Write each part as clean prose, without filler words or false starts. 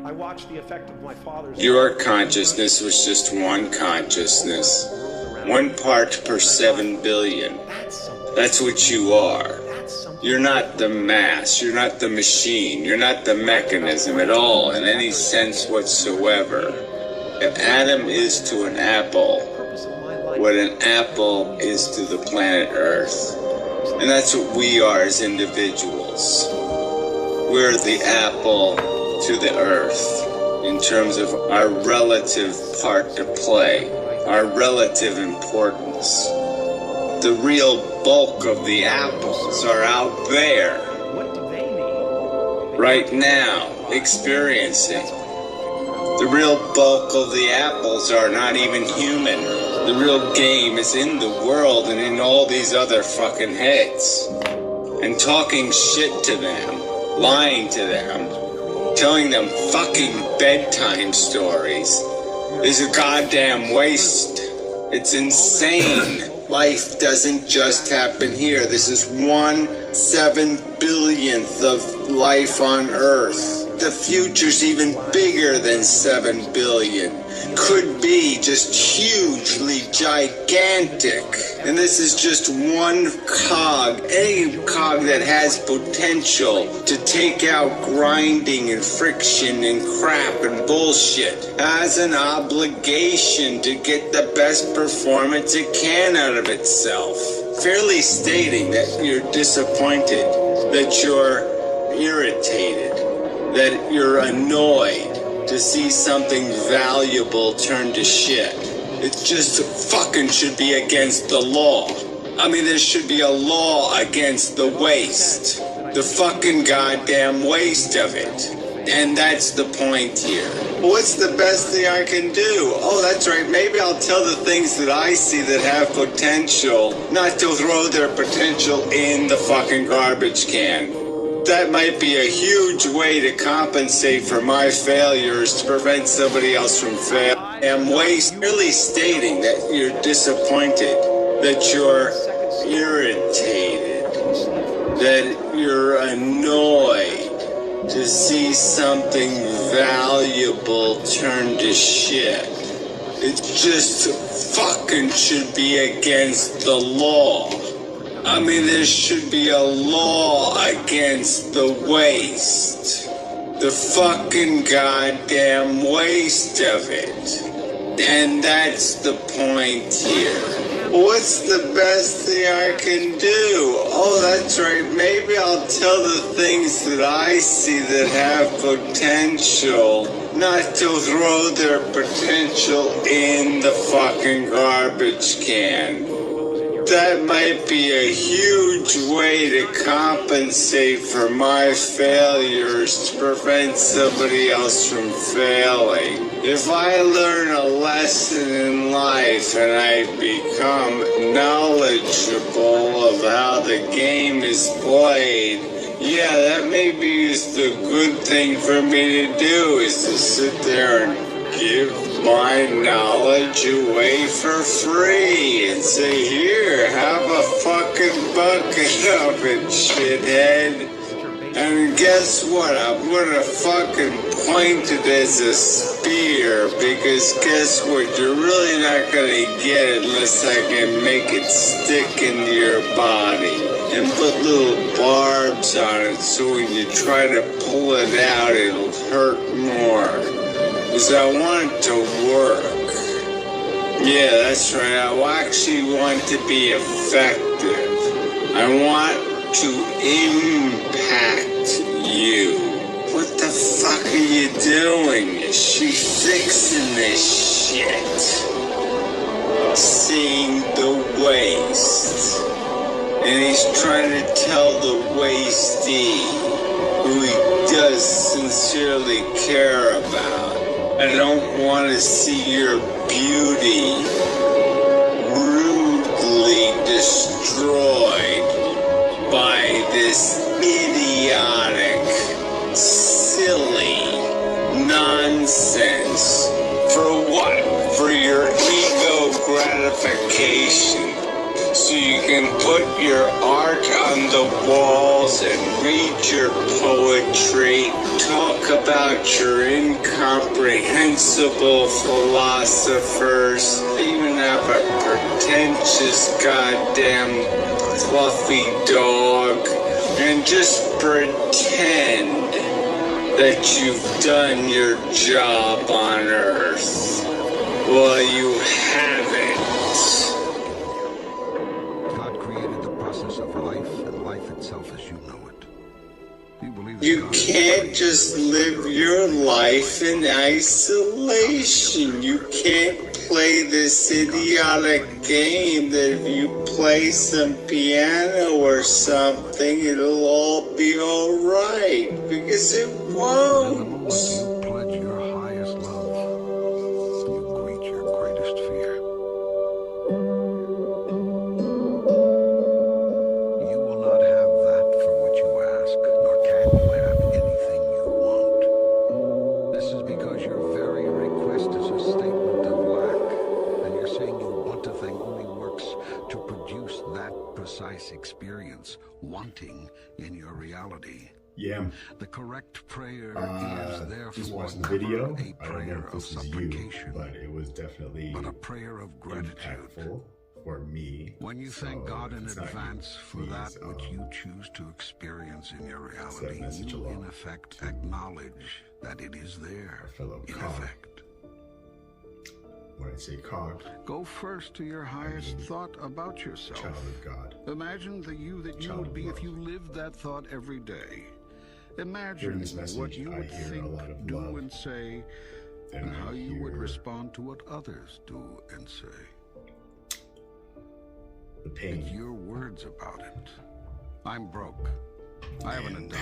I watched the effect of my father's... Your consciousness was just one consciousness. 1 part per 7 billion. That's what you are. You're not the mass, you're not the machine, you're not the mechanism at all in any sense whatsoever. An atom is to an apple what an apple is to the planet Earth. And that's what we are as individuals. We're the apple to the Earth in terms of our relative part to play, our relative importance. The real bulk of the apples are out there, right now, experiencing. The real bulk of the apples are not even human. The real game is in the world and in all these other fucking heads. And talking shit to them, lying to them, telling them fucking bedtime stories is a goddamn waste. It's insane. Life doesn't just happen here. This is 1/7 billionth of life on Earth. The future's even bigger than 7 billion. Could be just hugely gigantic. And this is just one cog. Any cog that has potential to take out grinding and friction and crap and bullshit has an obligation to get the best performance it can out of itself. Fairly stating that you're disappointed, that you're irritated, that you're annoyed to see something valuable turn to shit. It just fucking should be against the law. I mean, there should be a law against the waste. The fucking goddamn waste of it. And that's the point here. What's the best thing I can do? Oh, that's right. Maybe I'll tell the things that I see that have potential, not to throw their potential in the fucking garbage can. That might be a huge way to compensate for my failures to prevent somebody else from failing. I'm really stating that you're disappointed, that you're irritated, that you're annoyed to see something valuable turn to shit. It just fucking should be against the law. I mean, there should be a law against the waste. The fucking goddamn waste of it. And that's the point here. What's the best thing I can do? Oh, that's right. Maybe I'll tell the things that I see that have potential, not to throw their potential in the fucking garbage can. That might be a huge way to compensate for my failures to prevent somebody else from failing. If I learn a lesson in life and I become knowledgeable of how the game is played, yeah, that maybe is the good thing for me to do, is to sit there and give my knowledge away for free and say, here, have a fucking bucket of it, shithead. And guess what? I'm gonna fucking point it as a spear, because guess what? You're really not gonna get it unless I can make it stick into your body and put little barbs on it so when you try to pull it out, it'll hurt more. Because I want it to work. Yeah, that's right. I actually want to be effective. I want to impact you. What the fuck are you doing? Is she fixing this shit? Seeing the waste. And he's trying to tell the wastee, who he does sincerely care about, I don't want to see your beauty rudely destroyed by this idiotic, silly nonsense. For what? For your ego gratification. So you can put your art on the wall walls and read your poetry. Talk about your incomprehensible philosophers. Even have a pretentious goddamn fluffy dog. And just pretend that you've done your job on Earth. Well, you haven't. God created the process of life and life itself as you know it. Do you believe that You God is can't creator? just live your life in isolation. You can't play this idiotic game that if you play some piano or something, it'll all be alright. Because it In the won't. moment you pledge your highest love, you greet your greatest fear. You will not have that for which you ask, nor can you have anything you want. This is because your very request is a statement of lack, and you're saying you want a thing only works to produce that precise experience, wanting in your reality. Yeah, The correct prayer is just therefore watched the never video. a I don't know prayer if of this is you, supplication, but it was definitely but a prayer of gratitude. impactful for me. When you thank So God if in it's not you, advance for please, that which you choose to experience in your reality, message you along in effect acknowledge that it is there. fellow In cog. effect, When I say cog, go first to your highest thought about child yourself. of God. Imagine the you that you Child would of be if love. you lived that thought every day. During Imagine this message, what you I would hear a think, lot of do, love, and say, and and how I you would hear respond to what others do and say. the It's pain your words about it. I'm broke. I haven't a and dime.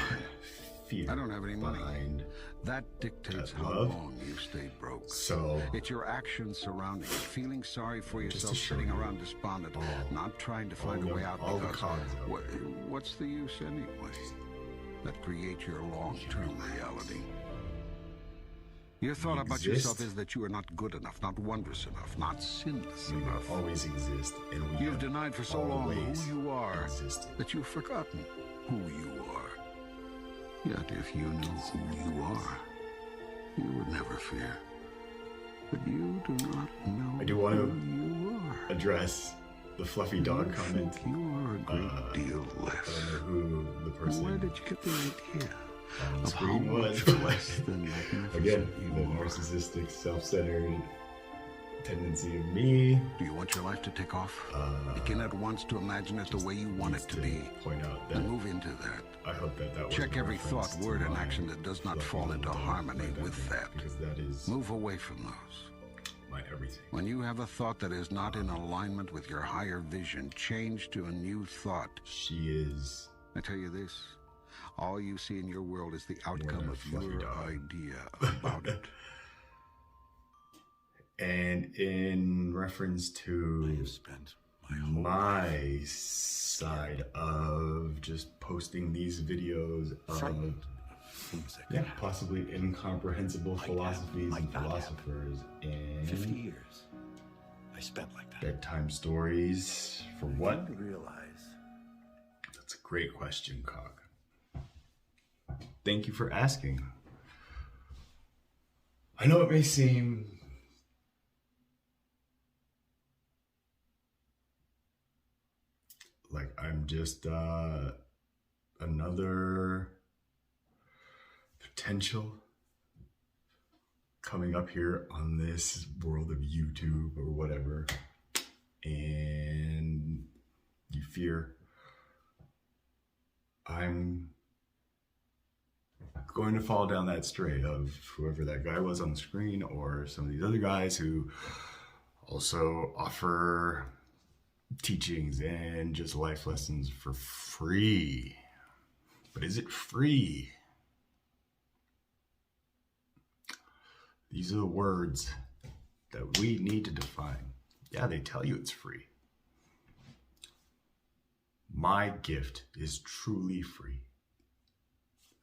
fear I don't have any money. behind. That dictates that how love. long you stayed broke. So It's your actions surrounding it, feeling sorry for Just to yourself, show sitting you around despondent, not trying to find a the- way out all the because cogs out what, there. what's the use anyway? That creates your long-term reality. Your thought about yourself exist. is that you are not good enough, not wondrous enough, not sinless we will enough. always exist, and we You've have denied for so long always who you are existed. that you've forgotten who you are. Yet if you knew who you are, you would never fear. But you do not know I do want to who you are. address the fluffy dog You comment. think you are a great deal I less. don't know who the person Where did you get the idea on the of how screen was. much less than magnificent Again, you the are? narcissistic, self-centered tendency of me. Do you want your life to take off? Begin at once to imagine it the way you want it to be, Point out that and move into that. I hope that was Check a every reference thought, to word, and my action that does not fluffy fall into dog, harmony my with bad, that. because that is Move away from those. my everything. When you have a thought that is not in alignment with your higher vision, change to a new thought. She is I tell you this, all you see in your world is the outcome than a of fluffy your dog. idea about it. and in reference to Spent my side of just posting these videos of possibly incomprehensible philosophies and philosophers and 50 years I spent like that. bedtime stories for what? To realize That's a great question, Cog. Thank you for asking. I know it may seem like I'm just another potential coming up here on this world of YouTube or whatever, and you fear I'm going to fall down that stray of whoever that guy was on the screen or some of these other guys who also offer teachings and just life lessons for free. But is it free? These are the words that we need to define. Yeah, they tell you it's free. My gift is truly free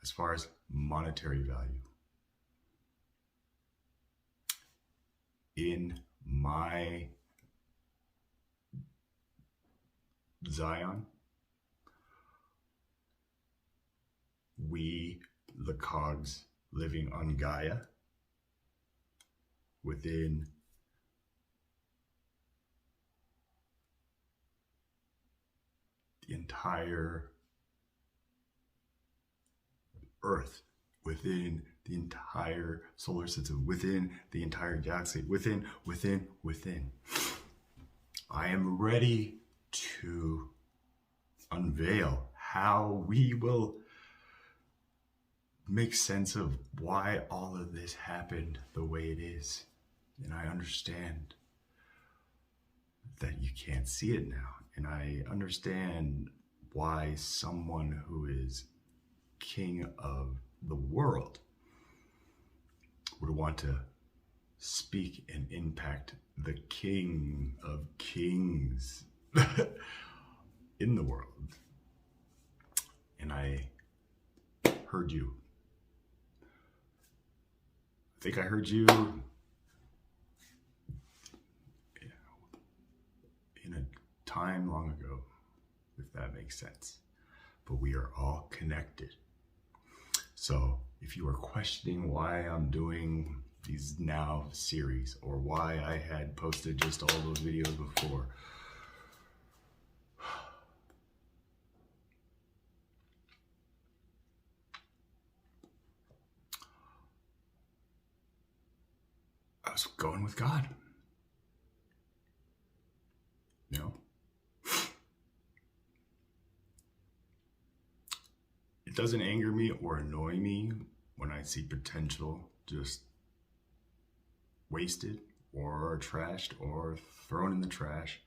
as far as monetary value. In my Zion, the cogs living on Gaia, within the entire Earth, within the entire solar system, within the entire galaxy, within. I am ready to unveil how we will make sense of why all of this happened the way it is. And I understand that you can't see it now. And I understand why someone who is king of the world would want to speak and impact the king of kings in the world. And I heard you. I think I heard you in a time long ago, if that makes sense. But we are all connected. So if you are questioning why I'm doing these now series, or why I had posted just all those videos before, I was going with God. You know? It doesn't anger me or annoy me when I see potential just wasted or trashed or thrown in the trash.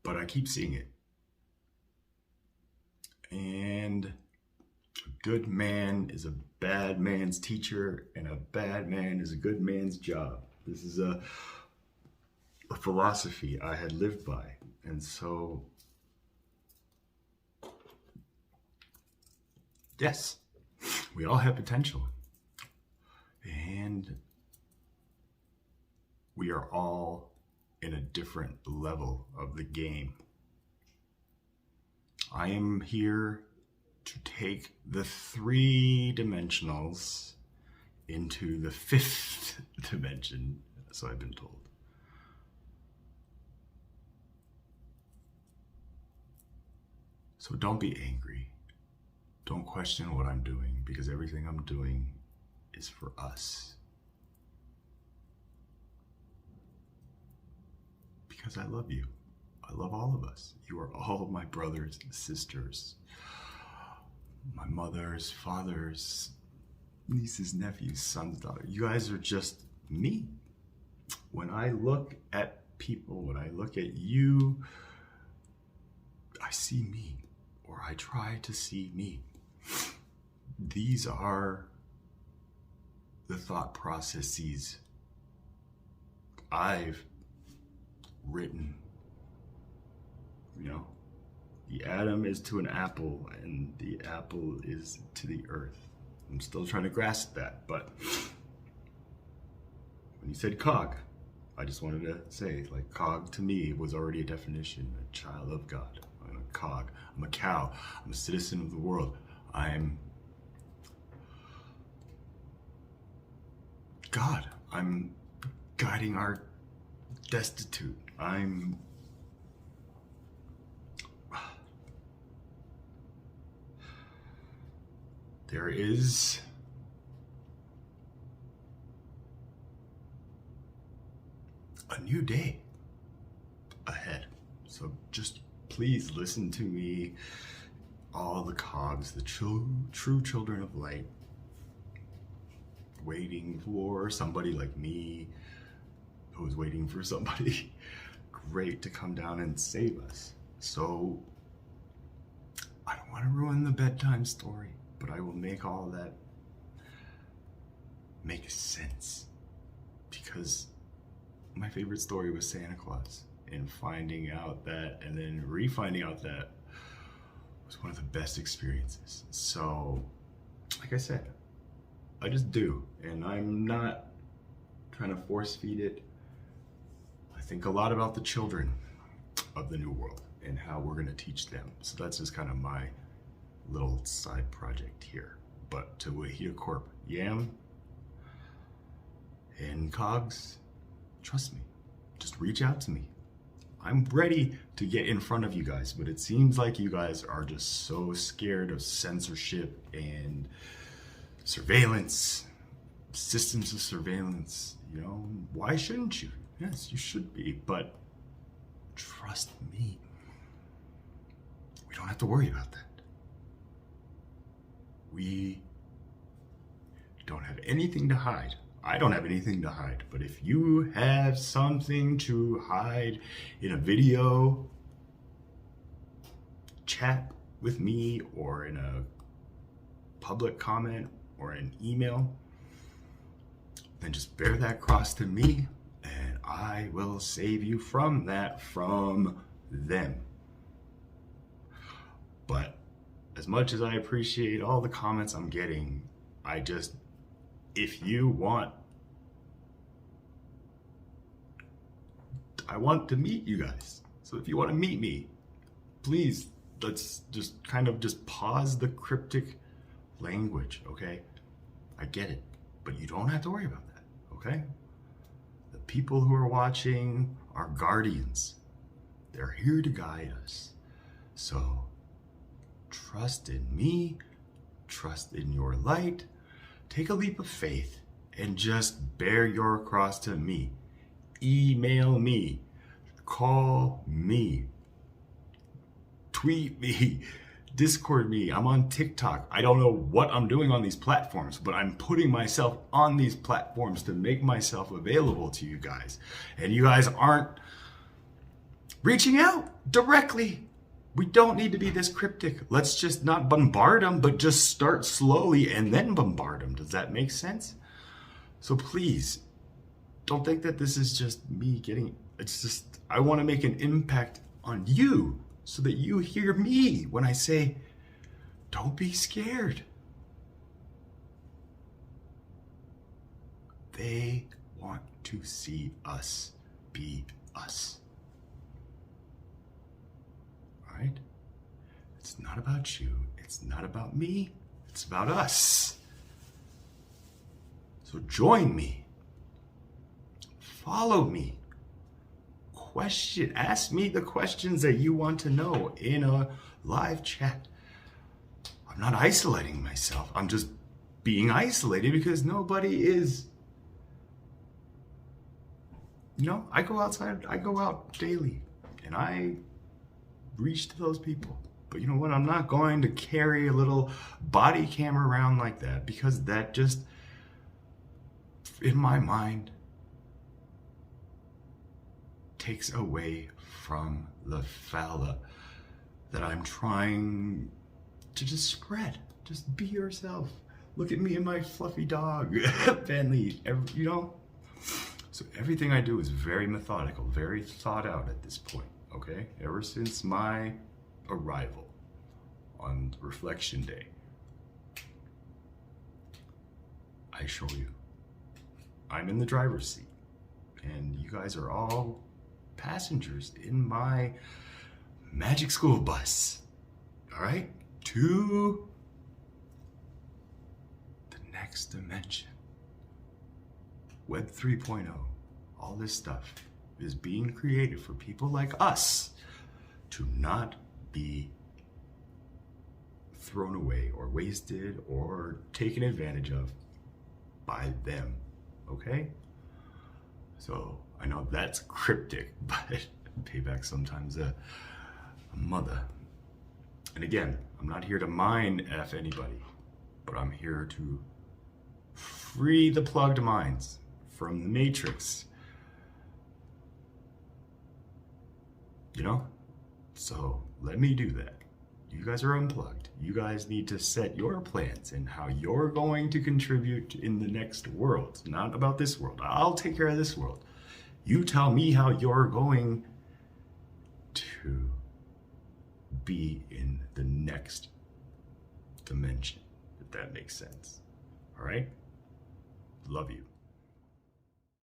But I keep seeing it. And a good man is a bad man's teacher, and a bad man is a good man's job. This is a philosophy I had lived by. And so, yes, we all have potential. And we are all in a different level of the game. I am here to take the 3 dimensionals into the 5th dimension, so I've been told. So don't be angry. Don't question what I'm doing, because everything I'm doing is for us. Because I love you. I love all of us. You are all my brothers and sisters. My mothers, fathers, nieces, nephews, sons, daughters. You guys are just me. When I look at people, when I look at you, I see me, or I try to see me. These are the thought processes I've written. You know, the atom is to an apple, and the apple is to the earth. I'm still trying to grasp that, but when you said cog, I just wanted to say, like, cog to me was already a definition, a child of God. I'm a cog, I'm a cow, I'm a citizen of the world. I'm God. I'm guiding our destitute. There is a new day ahead. So just please listen to me, all the cogs, the true children of light, waiting for somebody like me, who's waiting for somebody great to come down and save us. So I don't want to ruin the bedtime story, but I will make all that make sense, because my favorite story was Santa Claus, and finding out that and then re-finding out that was one of the best experiences. So like I said, I just do, and I'm not trying to force feed it. I think a lot about the children of the new world, and how we're going to teach them. So that's just kind of my little side project here. But to Wahia Corp, Yam and Cogs, trust me, just reach out to me. I'm ready to get in front of you guys, but it seems like you guys are just so scared of censorship and surveillance, systems of surveillance. You know, why shouldn't you? Yes, you should be, but trust me, we don't have to worry about that. We don't have anything to hide. I don't have anything to hide, but if you have something to hide in a video, chat with me, or in a public comment, or an email, then just bear that cross to me, and I will save you from that, from them. But as much as I appreciate all the comments I'm getting, if you want, I want to meet you guys. So if you want to meet me, please, let's just pause the cryptic language, okay? I get it, but you don't have to worry about that, okay? The people who are watching are guardians. They're here to guide us. So trust in me, trust in your light, take a leap of faith, and just bear your cross to me. Email me, call me, tweet me, Discord me. I'm on TikTok. I don't know what I'm doing on these platforms, but I'm putting myself on these platforms to make myself available to you guys. And you guys aren't reaching out directly. We don't need to be this cryptic. Let's just not bombard them, but just start slowly and then bombard them. Does that make sense? So please, don't think that this is just me getting, it's just, I want to make an impact on you so that you hear me when I say, don't be scared. They want to see us be us. All right? It's not about you. It's not about me. It's about us. So join me. Follow me. Ask me the questions that you want to know in a live chat. I'm not isolating myself. I'm just being isolated because nobody is. You know, I go outside, I go out daily, and I reach to those people. But you know what? I'm not going to carry a little body camera around like that, because that just, in my mind, takes away from the phala that I'm trying to just spread. Just be yourself. Look at me and my fluffy dog, Bentley, you know? So everything I do is very methodical, very thought out at this point, okay? Ever since my arrival on Reflection Day, I show you. I'm in the driver's seat, and you guys are all passengers in my magic school bus, all right? To the next dimension. Web 3.0, all this stuff is being created for people like us to not be thrown away or wasted or taken advantage of by them, okay? So I know that's cryptic, but payback sometimes a mother. And again, I'm not here to mind F anybody, but I'm here to free the plugged minds from the matrix. You know? So let me do that. You guys are unplugged. You guys need to set your plans and how you're going to contribute in the next world. Not about this world. I'll take care of this world. You tell me how you're going to be in the next dimension, if that makes sense. All right? Love you.